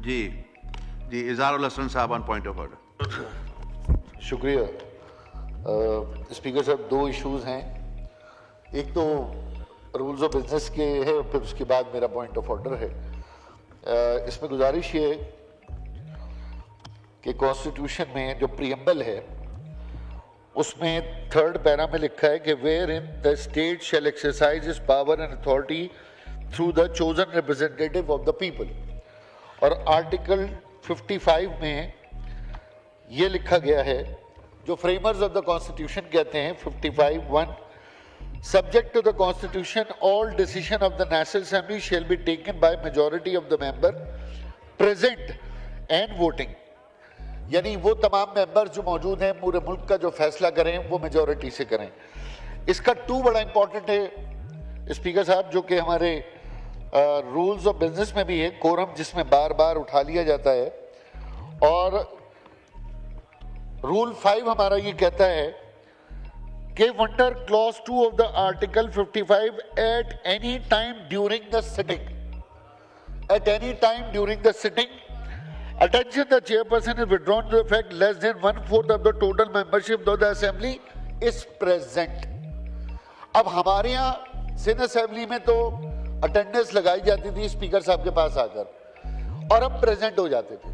جی اظہار الحسن صاحب on point of order. شکریہ اسپیکر صاحب. دو ایشوز ہیں, ایک تو رولز آف بزنس کے ہے, پھر اس کے بعد میرا پوائنٹ آف آرڈر ہے. اس میں گزارش یہ ہے کہ کانسٹیٹیوشن میں جو پریمبل ہے اس میں 3rd پیرا میں لکھا ہے کہ where in the state shall exercise its power and authority through the chosen representative of the people. اور آرٹیکل 55 میں یہ لکھا گیا ہے جو فریمرز آف دا کانسٹیٹیوشن کہتے ہیں 55(1) subject to the constitution all decision of the national assembly shall be taken by majority of the member present and voting. یعنی وہ تمام ممبر جو موجود ہیں پورے ملک کا جو فیصلہ کریں وہ میجورٹی سے کریں. اس کا 2 بڑا امپورٹنٹ ہے اسپیکر صاحب, جو کہ ہمارے رولز آف بزنس میں بھی ہے, کورم جس میں بار بار اٹھا لیا جاتا ہے. اور رول 5 ہمارا یہ کہتا ہے کہ under clause 2 of the article 55 at any time during the sitting, attention, the chairperson is withdrawn to effect less than 1/4 of the total membership of the assembly is present. اب ہمارے یہاں سندھ اسمبلی میں تو اٹینڈنس لگائی جاتی تھی speaker صاحب کے پاس آ کر اور ہم پریزنٹ ہو جاتے تھے.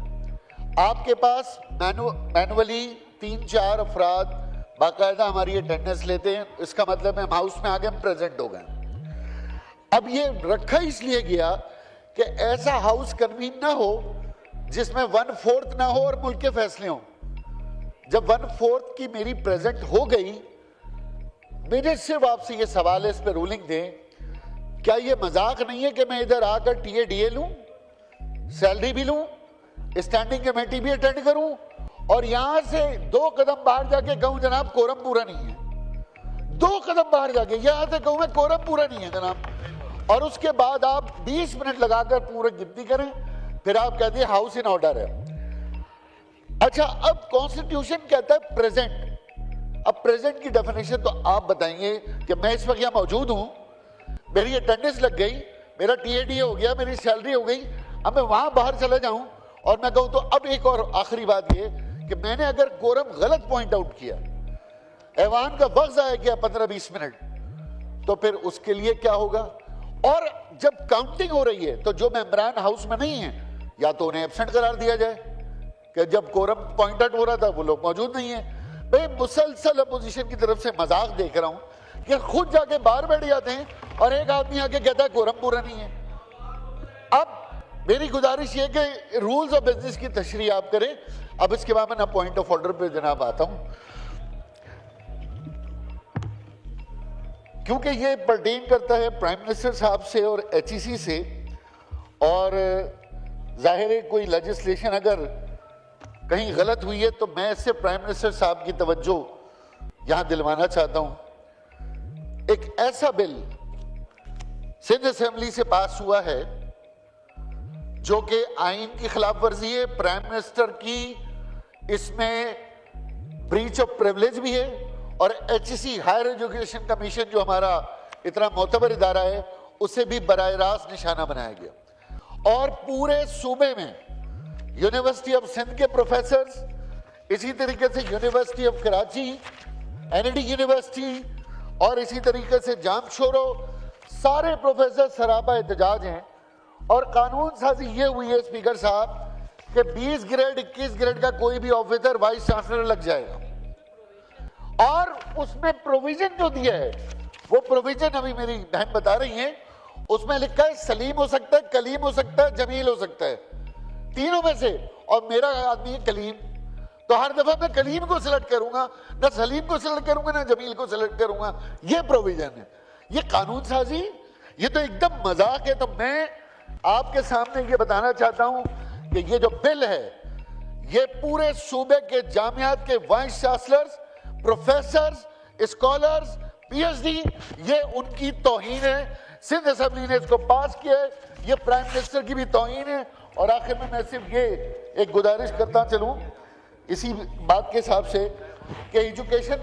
آپ کے پاس مینولی 3-4 افراد باقاعدہ ہماری اٹینڈنس لیتے ہیں, اس کا مطلب ہے ہم ہاؤس میں آگے ہم پریزنٹ ہو گئے. اب یہ رکھا اس لیے گیا کہ ایسا ہاؤس کنوین نہ ہو جس میں 1/4 نہ ہو اور ملک کے فیصلے ہوں. جب 1/4 کی میری پریزنٹ ہو گئی, میرے صرف آپ سے یہ سوال ہے, اس پہ رولنگ دیں, کیا یہ مذاق نہیں ہے کہ میں ادھر آ کر ٹی اے ڈی اے لوں, سیلری بھی لوں, اسٹینڈنگ کمیٹی بھی اٹینڈ کروں, اور یہاں سے 2 قدم باہر جا کے کہوں جناب کورم پورا نہیں ہے, 2 قدم باہر جا کے یہاں سے کہوں میں کورم پورا نہیں ہے جناب, اور اس کے بعد آپ 20 منٹ لگا کر پورا گنتی کریں, پھر آپ کہتے ہیں ہاؤس ان آرڈر ہے. اچھا, اب کانسٹیٹیوشن کہتا ہے پریزنٹ. اب پریزنٹ کی ڈیفینیشن تو آپ بتائیں گے کہ میں اس وقت یہاں موجود ہوں, میری اٹینڈنس لگ گئی, میرا ٹی اے ڈی اے ہو گیا, میری سیلری ہو گئی, اب میں وہاں باہر چلا جاؤں اور میں کہوں تو اب ایک اور آخری بات یہ کہ میں نے اگر کورم غلط پوائنٹ آؤٹ کیا, ایوان کا وقت ضائع کیا 15-20 منٹ, تو پھر اس کے لیے کیا ہوگا؟ اور جب کاؤنٹنگ ہو رہی ہے تو جو ممبران ہاؤس میں نہیں ہیں یا تو انہیں ایبسنٹ قرار دیا جائے کہ جب کورم پوائنٹ آؤٹ ہو رہا تھا وہ لوگ موجود نہیں ہیں. میں مسلسل اپوزیشن کی طرف سے مذاق دیکھ رہا ہوں کہ خود جا کے باہر بیٹھ جاتے ہیں اور ایک آدمی آ کے کہتا ہے کورم پورا نہیں ہے. اب میری گزارش یہ کہ رولز آف بزنس کی تشریح آپ کریں. اب اس کے بعد میں پوائنٹ آف آرڈر پہ جناب آتا ہوں, کیونکہ یہ پرٹین کرتا ہے پرائم منسٹر صاحب سے اور ایچ ای سی سے, اور ظاہر ہے کوئی لیجسلیشن اگر کہیں غلط ہوئی ہے تو میں اس سے پرائم منسٹر صاحب کی توجہ یہاں دلوانا چاہتا ہوں. ایک ایسا بل سندھ اسمبلی سے پاس ہوا ہے جو کہ آئین کی خلاف ورزی ہے, پرائم منسٹر کی اس میں بریچ آف پریولیج بھی ہے, اور H C higher education commission جو ہمارا اتنا معتبر ادارہ ہے اسے بھی براہ راست نشانہ بنایا گیا. اور پورے صوبے میں یونیورسٹی آف سندھ کے پروفیسرز, اسی طریقے سے university of Karachi, N D university, اور اسی طریقے سے جام شورو, سارے پروفیسر سراپا احتجاج ہیں. اور قانون سازی یہ ہوئی ہے اسپیکر صاحب کہ 20 گریڈ 21 گریڈ کا کوئی بھی آفیسر وائس چانسلر لگ جائے گا, اور اس میں پروویژن جو دیا ہے وہ پروویژن ابھی میری بہن بتا رہی ہیں, اس میں لکھا ہے سلیم ہو سکتا ہے, کلیم ہو سکتا ہے, جمیل ہو سکتا ہے, تینوں میں سے, اور میرا آدمی ہے کلیم, تو ہر دفعہ میں کلیم کو سلیکٹ کروں گا, نہ سلیم کو سلیکٹ کروں گا نہ جمیل کو سلیکٹ کروں گا. یہ پروویژن ہے, یہ قانون سازی, یہ تو ایک دم مذاق ہے. تو میں آپ کے سامنے یہ بتانا چاہتا ہوں کہ یہ جو بل ہے یہ پورے صوبے کے جامعات کے vice chancellors, professors, scholars, P H D, یہ ان کی توہین ہے. سندھ اسمبلی نے اس کو پاس کیا ہے, یہ پرائم منسٹر کی بھی توہین ہے. اور آخر میں صرف یہ ایک گزارش کرتا چلوں اسی بات کے حساب سے کہ ایجوکیشن